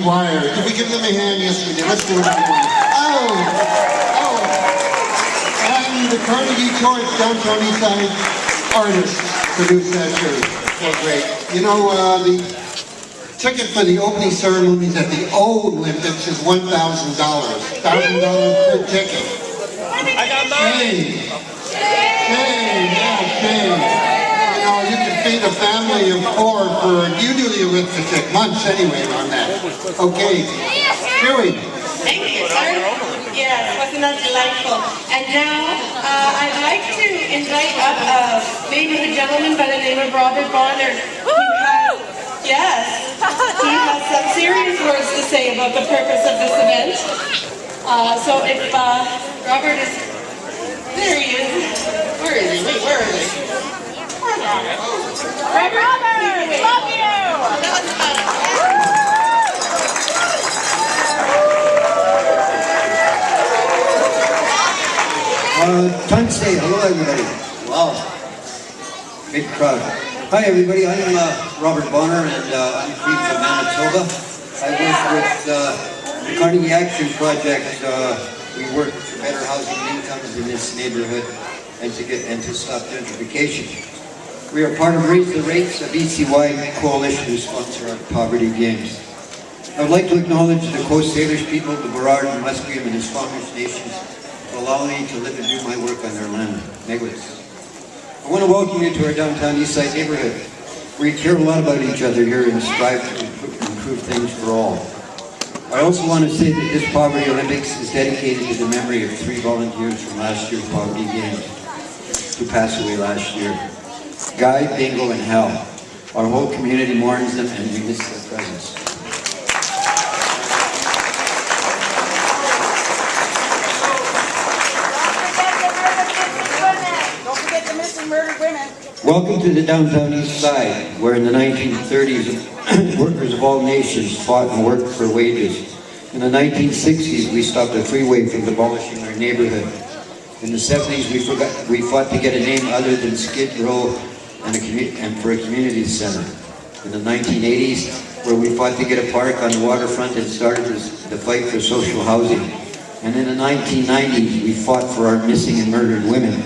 Choir. Did we give them a hand? Yes, we did. Let's do it again. Oh! And the Carnegie Choice Downtown Eastside artists produced that too. So great. You know, the ticket for the opening ceremonies at the old Olympics is $1,000. $1,000 per ticket. I got mine. Shame. You know, you can feed a family of 4 for, you do the arithmetic, months anyway on that. Okay, Huey. Thank you, sir. Yes, wasn't that delightful? And now, I'd like to invite up maybe a gentleman by the name of Robert Bonner. He has some serious words to say about the purpose of this event. So if Robert is, there he is. Where is he? Wait, where is he? Robert, love you! Time to say hello, everybody. Wow, big crowd. Hi, everybody. I'm Robert Bonner, and I'm from Manitoba. I work with the Carnegie Action Project. We work for better housing and incomes in this neighborhood, and to stop gentrification. We are part of Raise the Rates, a BC-wide coalition to sponsor our poverty games. I would like to acknowledge the Coast Salish people, the Burrard and Musqueam and the Squamish nations, for allowing me to live and do my work on their land. Megwits. I want to welcome you to our downtown Eastside neighborhood. We care a lot about each other here and strive to improve things for all. I also want to say that this Poverty Olympics is dedicated to the memory of 3 volunteers from last year's Poverty Games who passed away last year. Guy, Bingo, and Hal. Our whole community mourns them and we miss their presence. Welcome to the downtown East Side, where in the 1930s, workers of all nations fought and worked for wages. In the 1960s, we stopped a freeway from demolishing our neighborhood. In the 70s, we fought to get a name other than Skid Row and for a community center. In the 1980s, where we fought to get a park on the waterfront and started the fight for social housing. And in the 1990s, we fought for our missing and murdered women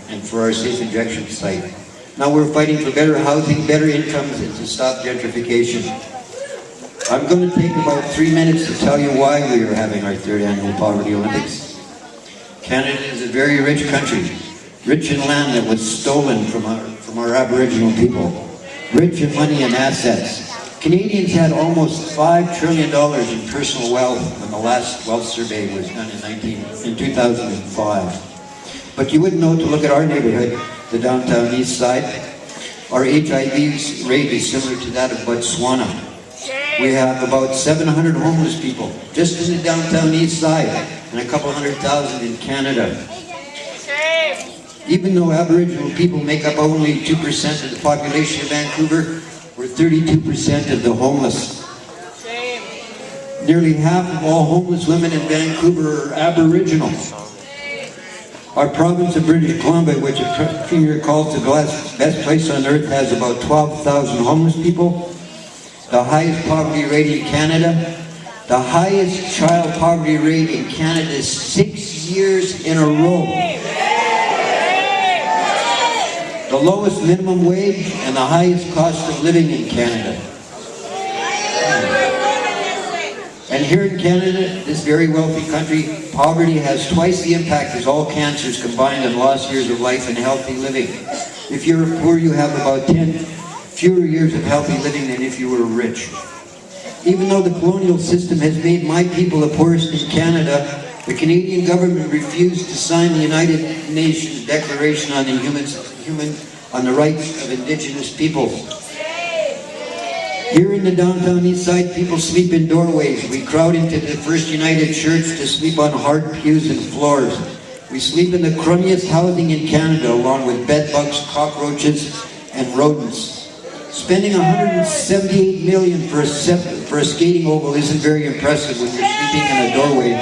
and for our safe injection site. Now we're fighting for better housing, better incomes, and to stop gentrification. I'm going to take about 3 minutes to tell you why we are having our 3rd annual Poverty Olympics. Canada is a very rich country, rich in land that was stolen from our Aboriginal people, rich in money and assets. Canadians had almost $5 trillion in personal wealth when the last wealth survey was done in 2005. But you wouldn't know to look at our neighborhood, the downtown East Side. Our HIV rate is similar to that of Botswana. We have about 700 homeless people just in the downtown East Side and a couple 100,000 in Canada. Even though Aboriginal people make up only 2% of the population of Vancouver, we're 32% of the homeless. Nearly half of all homeless women in Vancouver are Aboriginal. Our province of British Columbia, which the Premier calls the best place on earth, has about 12,000 homeless people, the highest poverty rate in Canada, the highest child poverty rate in Canada 6 years in a row, the lowest minimum wage, and the highest cost of living in Canada. And here in Canada, this very wealthy country, poverty has twice the impact as all cancers combined on lost years of life and healthy living. If you're poor, you have about 10 fewer years of healthy living than if you were rich. Even though the colonial system has made my people the poorest in Canada, the Canadian government refused to sign the United Nations Declaration on the Rights of Indigenous Peoples. Here in the downtown East Side, people sleep in doorways. We crowd into the First United Church to sleep on hard pews and floors. We sleep in the crummiest housing in Canada, along with bed bugs, cockroaches, and rodents. Spending $178 million for a skating oval isn't very impressive when you're sleeping in a doorway.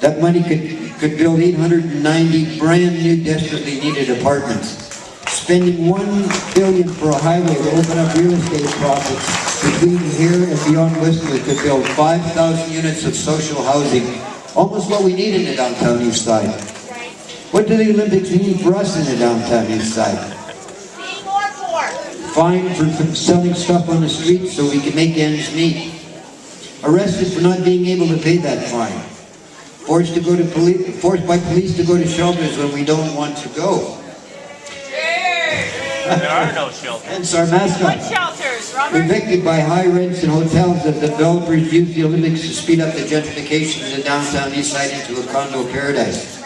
That money could build 890 brand new, desperately needed apartments. spending $1 billion for a highway to open up real estate profits between here and beyond Whistler to build 5,000 units of social housing, almost what we need in the downtown east side. What do the Olympics mean for us in the downtown east side? Being more poor. Fined for selling stuff on the street so we can make ends meet. Arrested for not being able to pay that fine. Forced by police to go to shelters when we don't want to go. There are no shelters. Hence our mascot. What shelters, Robert? Evicted by high rents and hotels as developers use the Olympics to speed up the gentrification of the downtown east side into a condo paradise.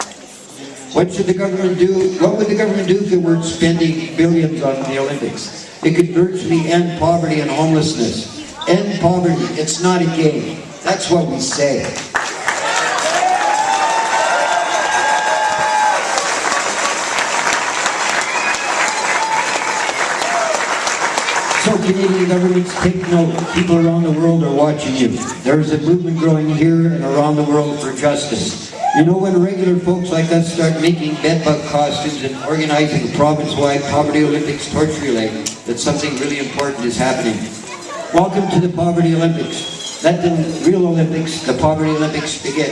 What should the government do? What would the government do if it were spending billions on the Olympics? It could virtually end poverty and homelessness. End poverty. It's not a game. That's what we say. So Canadian governments, take note. People around the world are watching you. There is a movement growing here and around the world for justice. You know, when regular folks like us start making bedbug costumes and organizing a province-wide Poverty Olympics torch relay, that something really important is happening. Welcome to the Poverty Olympics. Let the real Olympics, the Poverty Olympics, begin.